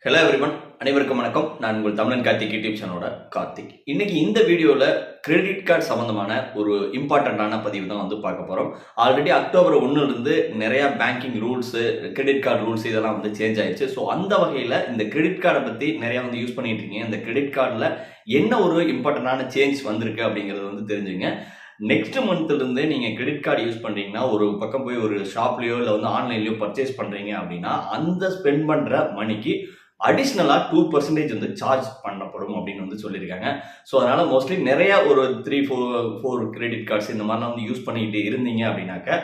Hello everyone, அனைவருக்கும் வணக்கம். நான் உங்கள் தமிழன் கார்த்திக் யூடியூப் சேனலோட கார்த்திக். இன்னைக்கு இந்த வீடியோவில் கிரெடிட் கார்டு சம்மந்தமான ஒரு இம்பார்ட்டண்ட்டான பதிவு தான் பார்க்க போகிறோம். ஆல்ரெடி அக்டோபர் 1லேருந்து நிறையா banking rules, credit card rules இதெல்லாம் சேஞ்ச் ஆயிடுச்சு. ஸோ அந்த வகையில் இந்த கிரெடிட் கார்டை பற்றி நிறையா யூஸ் பண்ணிட்டு இருக்கீங்க. இந்த கிரெடிட் கார்டில் என்ன ஒரு இம்பார்ட்டண்ட்டான சேஞ்ச் வந்திருக்கு அப்படிங்கிறது தெரிஞ்சுங்க. நெக்ஸ்ட் மந்த்லேருந்து நீங்கள் கிரெடிட் கார்டு யூஸ் பண்ணுறீங்கன்னா, ஒரு பக்கம் போய் ஒரு ஷாப்லேயோ இல்லை ஆன்லைன்லேயோ பர்ச்சேஸ் பண்ணுறீங்க அப்படின்னா, அந்த ஸ்பெண்ட் பண்ணுற மணிக்கு அடிஷ்னலாக 2% சார்ஜ் பண்ணப்படும் அப்படின்னு சொல்லியிருக்காங்க. ஸோ அதனால் மோஸ்ட்லி நிறையா ஒரு 3-4 கிரெடிட் கார்ட்ஸ் இந்த மாதிரிலாம் யூஸ் பண்ணிக்கிட்டு இருந்தீங்க அப்படின்னாக்க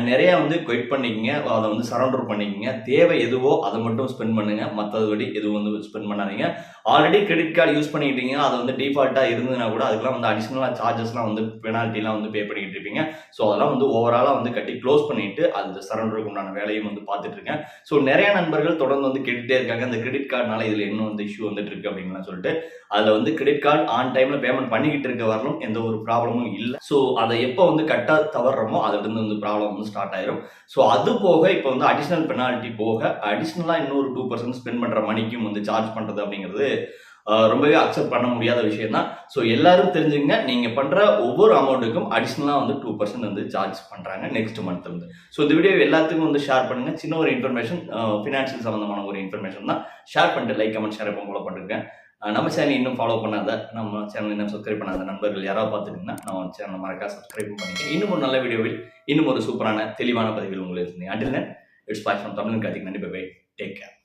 நிறையா குவைட் பண்ணிக்கிங்க, அதை சரண்டர் பண்ணிக்கிங்க. தேவை எதுவோ அதை மட்டும் ஸ்பெண்ட் பண்ணுங்க, மற்றபடி எதுவும் ஸ்பெண்ட் பண்ணாதீங்க. ஆல்ரெடி கிரெடிட் கார்டு யூஸ் பண்ணிக்கிட்டீங்க, அதை டிஃபால்ட்டாக இருந்ததுன்னா கூட அதுக்கெல்லாம் அடிஷ்னலாக சார்ஜஸ்லாம் பெனால்ட்டிலாம் பே பண்ணிக்கிட்டு இருப்பீங்க. ஸோ அதெல்லாம் ஓவராலாக கட்டி க்ளோஸ் பண்ணிட்டு அது சரண்டருக்கு உண்டான வேலையும் பார்த்துட்டு இருக்கேன். ஸோ நிறைய நண்பர்கள் தொடர்ந்து கேட்டுகிட்டே இருக்காங்க, அந்த கிரெடிட் கார்டுனால இதுல என்ன இஷ்யூ இருக்கு அப்படின்னு சொல்லிட்டு. அதுல கிரெடிட் கார்டு ஆன் டைம்ல பேமெண்ட் பண்ணிக்கிட்டு இருக்க வரலும் எந்த ஒரு ப்ராப்ளமும் இல்லை. ஸோ அதை எப்போ கட்ட தவறுறமோ அதுல இருந்து ப்ராப்ளம் ஸ்டார்ட் ஆயிரும். ஸோ அது போக இப்போ அடிஷனல் பெனால்ட்டி போக அடிஷனலா இன்னொரு 2% ஸ்பெண்ட் பண்ற மணிக்கும் சார்ஜ் பண்றது அப்படிங்கிறது ரொம்பவே அக்செப்ட் பண்ண முடியாத விஷயம் தான். ஸோ எல்லாரும் தெரிஞ்சுங்க, நீங்க பண்ற ஒவ்வொரு அமௌண்ட்டுக்கும் அடிஷனலா 2% சார்ஜ் பண்றாங்க நெக்ஸ்ட் மந்த் இருந்து. ஸோ இந்த வீடியோ எல்லாத்துக்கும் ஷேர் பண்ணுங்க. சின்ன ஒரு இன்ஃபர்மேஷன், ஃபினான்ஷியல் சம்பந்தமான ஒரு இன்ஃபர்மேஷன் தான். ஷேர் பண்ணிட்டு லைக், கமெண்ட், ஷேர் ஃபாலோ பண்ணிருக்கேன். நம்ம சேனல் இன்னும் ஃபாலோ பண்ணாத, நம்ம சேனல் இன்னும் சப்ஸ்கிரைப் பண்ணாத நண்பர்கள் யாராவது பார்த்துட்டீங்கன்னா நம்ம சேனல் மறக்காம சப்ஸ்கிரைப் பண்ணிக்க. இன்னும் ஒரு நல்ல வீடியோவில் இன்னும் ஒரு சூப்பரான தெளிவான பதிவில் உங்களுக்கு இருந்தேன். Until then, it's by from தமிழன் கார்த்திக். நன்றி, பை. Take care.